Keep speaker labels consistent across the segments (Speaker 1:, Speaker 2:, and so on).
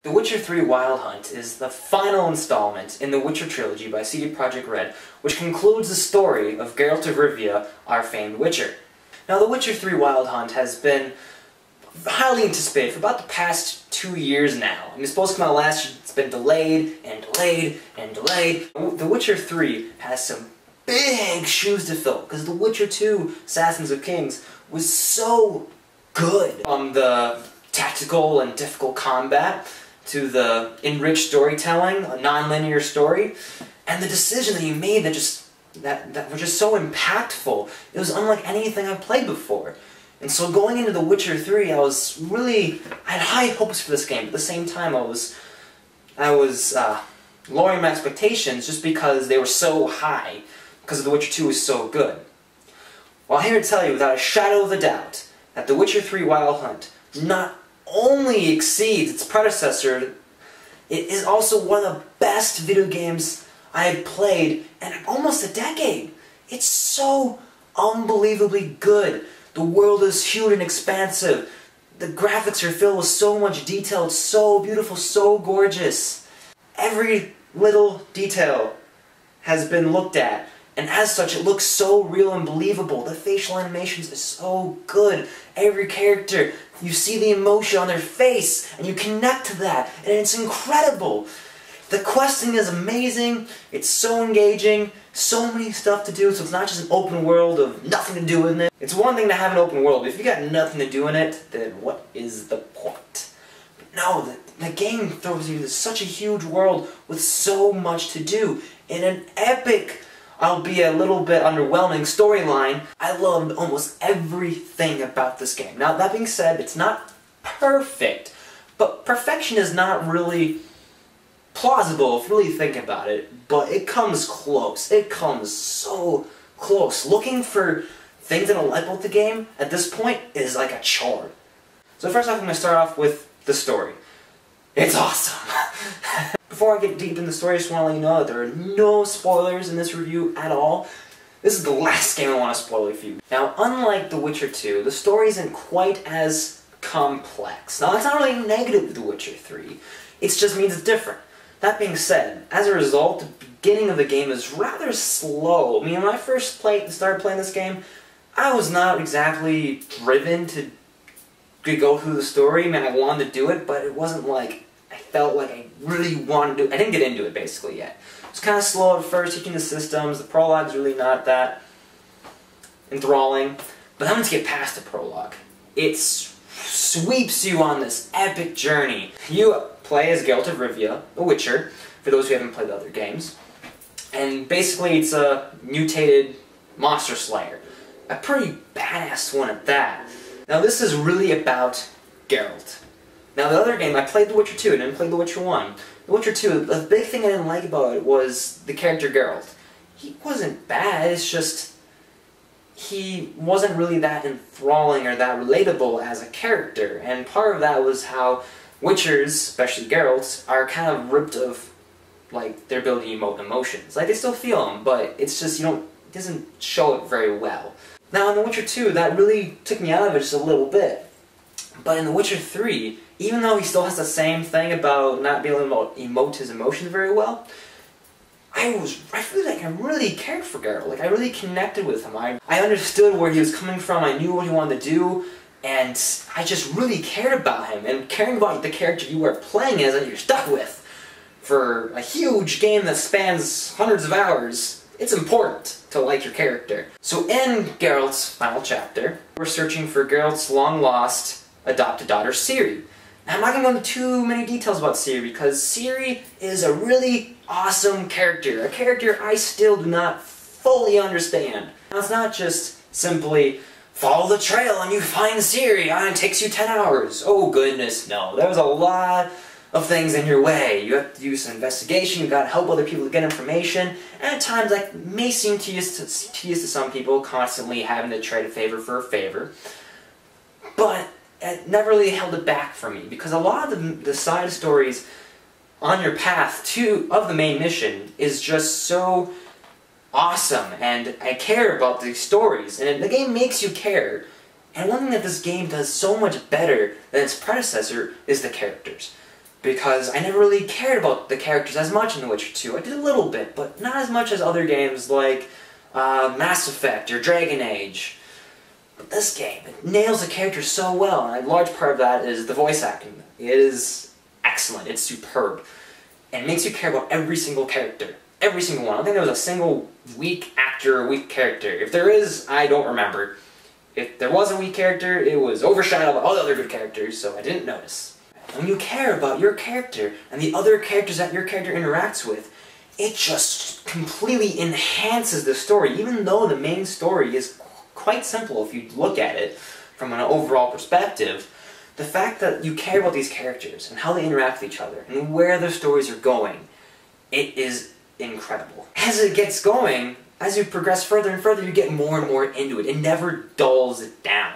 Speaker 1: The Witcher 3 Wild Hunt is the final installment in the Witcher trilogy by CD Projekt Red, which concludes the story of Geralt of Rivia, our famed Witcher. Now, The Witcher 3 Wild Hunt has been highly anticipated for about the past 2 years now. I mean, it's supposed to come out last year, it's been delayed, and delayed, and delayed. The Witcher 3 has some big shoes to fill, because The Witcher 2 Assassins of Kings was so good. From the tactical and difficult combat, to the enriched storytelling, a non-linear story, and the decision that he made that were just so impactful. It was unlike anything I've played before. And so going into The Witcher 3, I had high hopes for this game, but at the same time I was lowering my expectations just because they were so high, because The Witcher 2 was so good. Well, I'm here to tell you without a shadow of a doubt that The Witcher 3 Wild Hunt not only exceeds its predecessor, it is also one of the best video games I have played in almost a decade. It's so unbelievably good. The world is huge and expansive. The graphics are filled with so much detail. It's so beautiful, so gorgeous. Every little detail has been looked at, and as such it looks so real and believable. The facial animations are so good. Every character, you see the emotion on their face, and you connect to that, and it's incredible. The questing is amazing, it's so engaging, so many stuff to do, so it's not just an open world of nothing to do in it. It's one thing to have an open world, but if you got nothing to do in it, then what is the point? But no, the game throws you into such a huge world with so much to do, in an epic, albeit a little bit underwhelming storyline. I loved almost everything about this game. Now, that being said, it's not perfect, but perfection is not really plausible if you really think about it, but it comes close. It comes so close. Looking for things I don't like about the game at this point is like a chore. So first off, I'm going to start off with the story. It's awesome! Before I get deep in the story, I just want to let you know that there are no spoilers in this review at all. This is the last game I want to spoil for you. Now, unlike The Witcher 2, the story isn't quite as complex. Now, that's not really negative to The Witcher 3. It just means it's different. That being said, as a result, the beginning of the game is rather slow. I mean, when I first started playing this game, I was not exactly driven to go through the story. I mean, I wanted to do it, but it wasn't like I felt like I really wanted to do it. I didn't get into it, basically, yet. It was kind of slow at first, teaching the systems. The prologue's really not that enthralling. But then once you get past the prologue, it sweeps you on this epic journey. You play as Geralt of Rivia, a Witcher, for those who haven't played the other games. And basically it's a mutated monster slayer. A pretty badass one at that. Now this is really about Geralt. Now the other game, I played The Witcher 2, I didn't play The Witcher 1. The Witcher 2, the big thing I didn't like about it was the character Geralt. He wasn't bad, it's just he wasn't really that enthralling or that relatable as a character. And part of that was how Witchers, especially Geralt, are kind of ripped of like their ability to emote emotions. Like they still feel them, but it's just it doesn't show it very well. Now in The Witcher 2, that really took me out of it just a little bit. But in The Witcher 3, even though he still has the same thing about not being able to emote his emotions very well, I really cared for Geralt. Like I really connected with him. I understood where he was coming from. I knew what he wanted to do. And I just really cared about him, and caring about the character you are playing as and you're stuck with for a huge game that spans hundreds of hours, it's important to like your character. So in Geralt's final chapter, we're searching for Geralt's long-lost adopted daughter, Ciri. Now, I'm not going to go into too many details about Ciri, because Ciri is a really awesome character, a character I still do not fully understand. Now, it's not just simply follow the trail and you find Ciri, and it takes you 10 hours. Oh goodness, no. There's a lot of things in your way. You have to do some investigation, you've got to help other people to get information, and at times that may seem tedious to some people, constantly having to trade a favor for a favor. But it never really held it back for me, because a lot of the side stories on your path of the main mission is just so awesome, and I care about these stories, and the game makes you care. And one thing that this game does so much better than its predecessor is the characters. because I never really cared about the characters as much in The Witcher 2. I did a little bit, but not as much as other games like Mass Effect or Dragon Age. But this game, it nails the characters so well, and a large part of that is the voice acting. It is excellent, it's superb, and it makes you care about every single character. Every single one. I don't think there was a single weak actor or weak character. If there is, I don't remember. If there was a weak character, it was overshadowed by all the other good characters, so I didn't notice. When you care about your character and the other characters that your character interacts with, it just completely enhances the story, even though the main story is quite simple if you look at it from an overall perspective. The fact that you care about these characters and how they interact with each other and where their stories are going, it is incredible. As it gets going, as you progress further and further, you get more and more into it. It never dulls it down.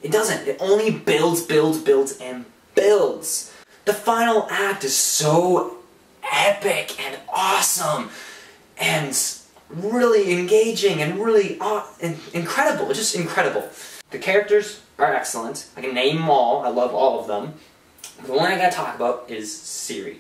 Speaker 1: It doesn't. It only builds, builds, builds, and builds. The final act is so epic and awesome and really engaging and really incredible. It's just incredible. The characters are excellent. I can name them all. I love all of them. The one I gotta talk about is Ciri.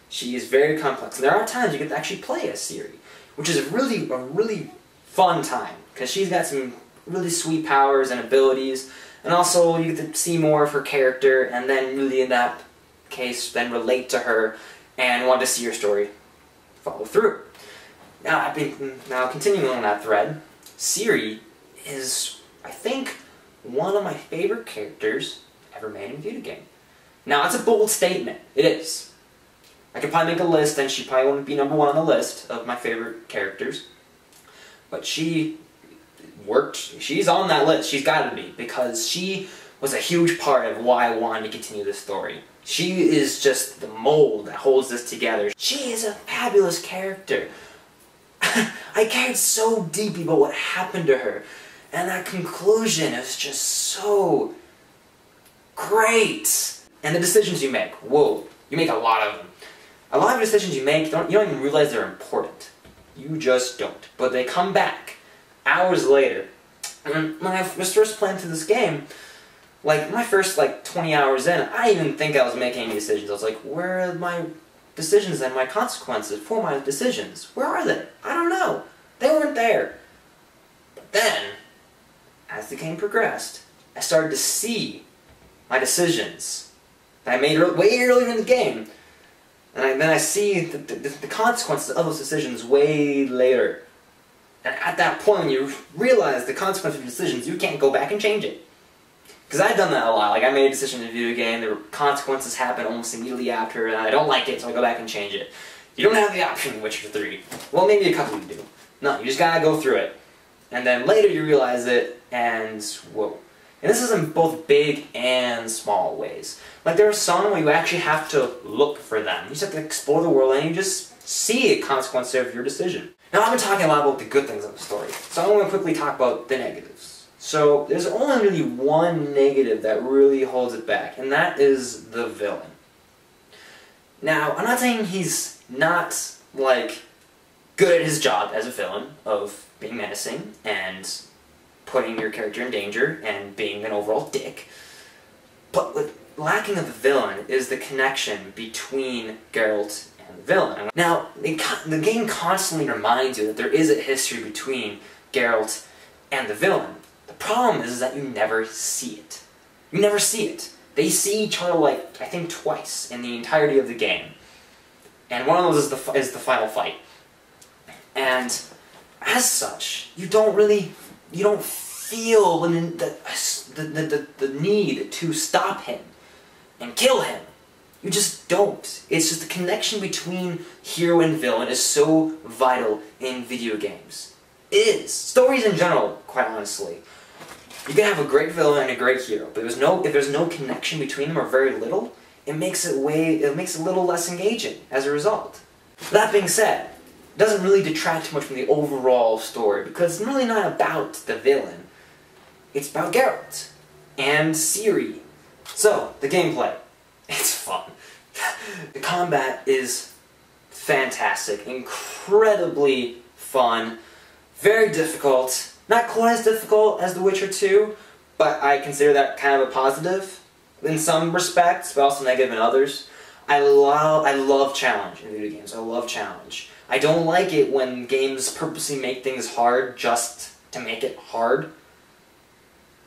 Speaker 1: She is very complex. And there are times you get to actually play as Ciri, which is a really fun time, because she's got some really sweet powers and abilities, and also you get to see more of her character, and then really in that case, then relate to her, and want to see her story follow through. Now, continuing on that thread, Ciri is, I think, one of my favorite characters ever made in a video game. Now, that's a bold statement. It is. I could probably make a list, and she probably wouldn't be number one on the list of my favorite characters. But she's on that list. She's got to be, because she was a huge part of why I wanted to continue this story. She is just the mold that holds this together. She is a fabulous character. I cared so deeply about what happened to her, and that conclusion is just so great. And the decisions you make, whoa, you make a lot of them. A lot of decisions you make, you don't even realize they're important. You just don't. But they come back hours later. And when I was first playing through this game, like my first 20 hours in, I didn't even think I was making any decisions. I was like, where are my decisions and my consequences for my decisions? Where are they? I don't know. They weren't there. But then, as the game progressed, I started to see my decisions that I made way earlier in the game. And then I see the consequences of those decisions way later. And at that point, when you realize the consequences of your decisions, you can't go back and change it. Because I've done that a lot. Like, I made a decision in a video game, the consequences happen almost immediately after, and I don't like it, so I go back and change it. You don't have the option in Witcher 3. Well, maybe a couple of you do. No, you just gotta go through it. And then later you realize it, and whoa. And this is in both big and small ways. Like, there are some where you actually have to look for them. You just have to explore the world and you just see a consequence of your decision. Now, I've been talking a lot about the good things of the story, so I'm going to quickly talk about the negatives. So, there's only really one negative that really holds it back, and that is the villain. Now, I'm not saying he's not, good at his job as a villain of being menacing and putting your character in danger and being an overall dick. But what lacking of the villain is the connection between Geralt and the villain. Now, the game constantly reminds you that there is a history between Geralt and the villain. The problem is that you never see it. You never see it. They see each other, I think twice in the entirety of the game. And one of those is the final fight. And as such, you don't feel the need to stop him and kill him. You just don't. It's just the connection between hero and villain is so vital in video games. It is. Stories in general, quite honestly. You can have a great villain and a great hero, but if there's no connection between them, or very little, it makes it a little less engaging as a result. That being said, it doesn't really detract too much from the overall story, because it's really not about the villain. It's about Geralt and Ciri. So, the gameplay. It's fun. The combat is fantastic, incredibly fun, very difficult. Not quite as difficult as The Witcher 2, but I consider that kind of a positive in some respects, but also negative in others. I love challenge in video games. I love challenge. I don't like it when games purposely make things hard just to make it hard.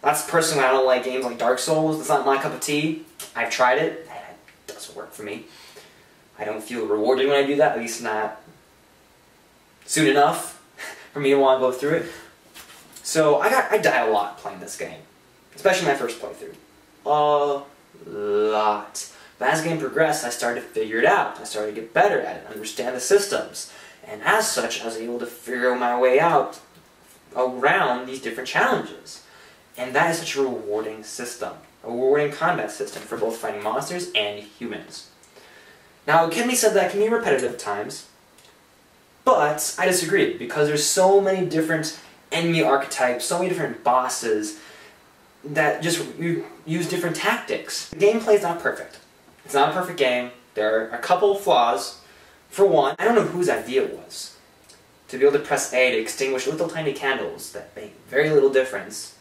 Speaker 1: That's personally why I don't like games like Dark Souls. It's not my cup of tea. I've tried it, and it doesn't work for me. I don't feel rewarded when I do that, at least not soon enough for me to want to go through it. So I died a lot playing this game, especially my first playthrough. A lot. But as the game progressed, I started to figure it out. I started to get better at it, understand the systems. And as such, I was able to figure my way out around these different challenges. And that is such a rewarding system. A rewarding combat system for both fighting monsters and humans. Now, it can be said that it can be repetitive at times, but I disagree, because there's so many different enemy archetypes, so many different bosses that just use different tactics. The gameplay is not perfect. It's not a perfect game. There are a couple of flaws. For one, I don't know whose idea it was to be able to press A to extinguish little tiny candles that make very little difference.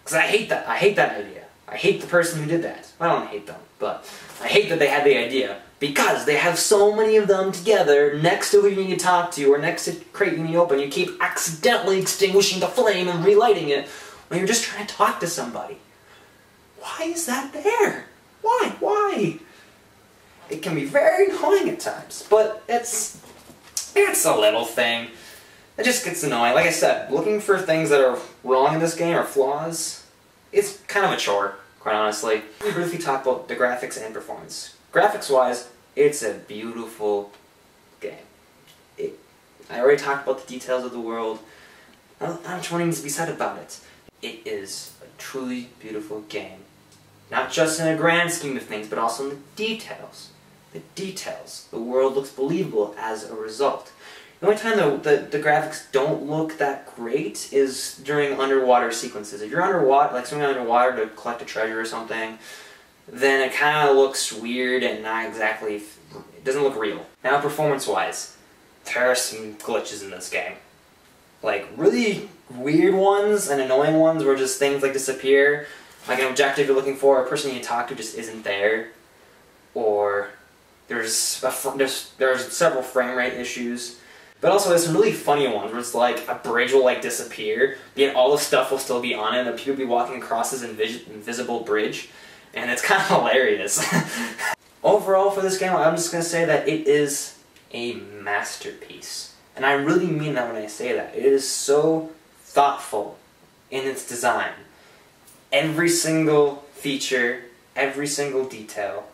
Speaker 1: Because I hate that. I hate that idea. I hate the person who did that. I don't hate them, but I hate that they had the idea, because they have so many of them together next to who you need to talk to, or next to the crate you need to open. You keep accidentally extinguishing the flame and relighting it when you're just trying to talk to somebody. Why is that there? Why? Why? It can be very annoying at times, but it's a little thing. It just gets annoying. Like I said, looking for things that are wrong in this game, or flaws, is kind of a chore, quite honestly. Let me briefly talk about the graphics and performance. Graphics-wise, it's a beautiful game. I already talked about the details of the world. Not much more needs to be said about it. It is a truly beautiful game. Not just in a grand scheme of things, but also in the details. The details. The world looks believable as a result. The only time the graphics don't look that great is during underwater sequences. If you're underwater, like swimming underwater to collect a treasure or something, then it kind of looks weird and not exactly, it doesn't look real. Now, performance-wise, there are some glitches in this game. Like, really weird ones and annoying ones where just things like disappear. Like an objective you're looking for, a person you need to talk to just isn't there. Or there's several frame rate issues. But also there's some really funny ones where it's like a bridge will like disappear, yet all the stuff will still be on it, and people will be walking across this invisible bridge. And it's kind of hilarious. Overall for this game, I'm just going to say that it is a masterpiece. And I really mean that when I say that. It is so thoughtful in its design. Every single feature, every single detail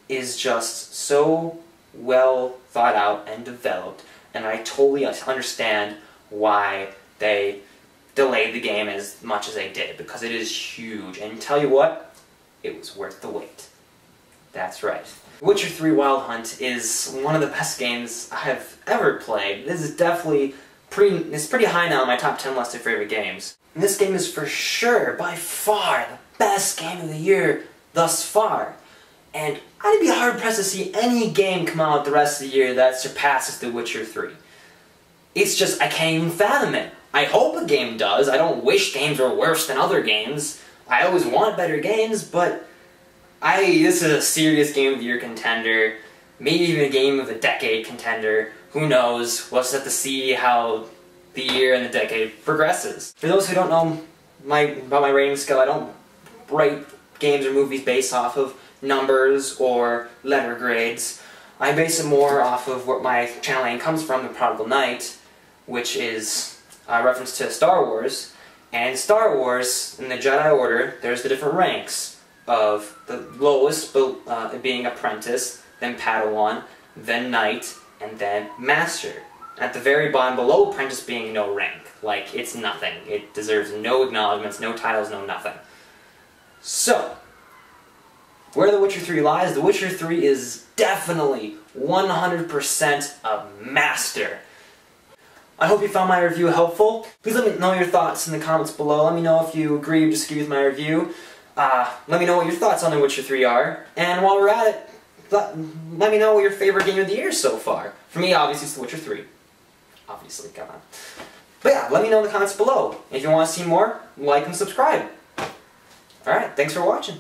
Speaker 1: is just so well thought out and developed, and I totally understand why they delayed the game as much as they did, because it is huge, and tell you what, it was worth the wait. That's right. Witcher 3 Wild Hunt is one of the best games I have ever played. This is definitely it's pretty high now on my top 10 list of favorite games. And this game is for sure, by far, the best game of the year thus far. And I'd be hard-pressed to see any game come out the rest of the year that surpasses The Witcher 3. It's just, I can't even fathom it. I hope a game does. I don't wish games were worse than other games. I always want better games, but this is a serious Game of the Year contender. Maybe even a Game of the Decade contender. Who knows? We'll just have to see how the year and the decade progresses. For those who don't know about my rating scale, I don't rate games or movies based off of numbers or letter grades. I base it more off of what my channel name comes from, The Prodigal Knight, which is a reference to Star Wars. And in Star Wars, in the Jedi Order, there's the different ranks of the lowest being Apprentice, then Padawan, then Knight, and then Master. At the very bottom below Apprentice being no rank. Like, it's nothing. It deserves no acknowledgements, no titles, no nothing. So, where The Witcher 3 lies, The Witcher 3 is definitely 100% a master. I hope you found my review helpful. Please let me know your thoughts in the comments below. Let me know if you agree or disagree with my review. Let me know what your thoughts on The Witcher 3 are. And while we're at it, let me know what your favorite game of the year is so far. For me, obviously, it's The Witcher 3. Obviously, come on. But yeah, let me know in the comments below. If you want to see more, like and subscribe. Alright, thanks for watching.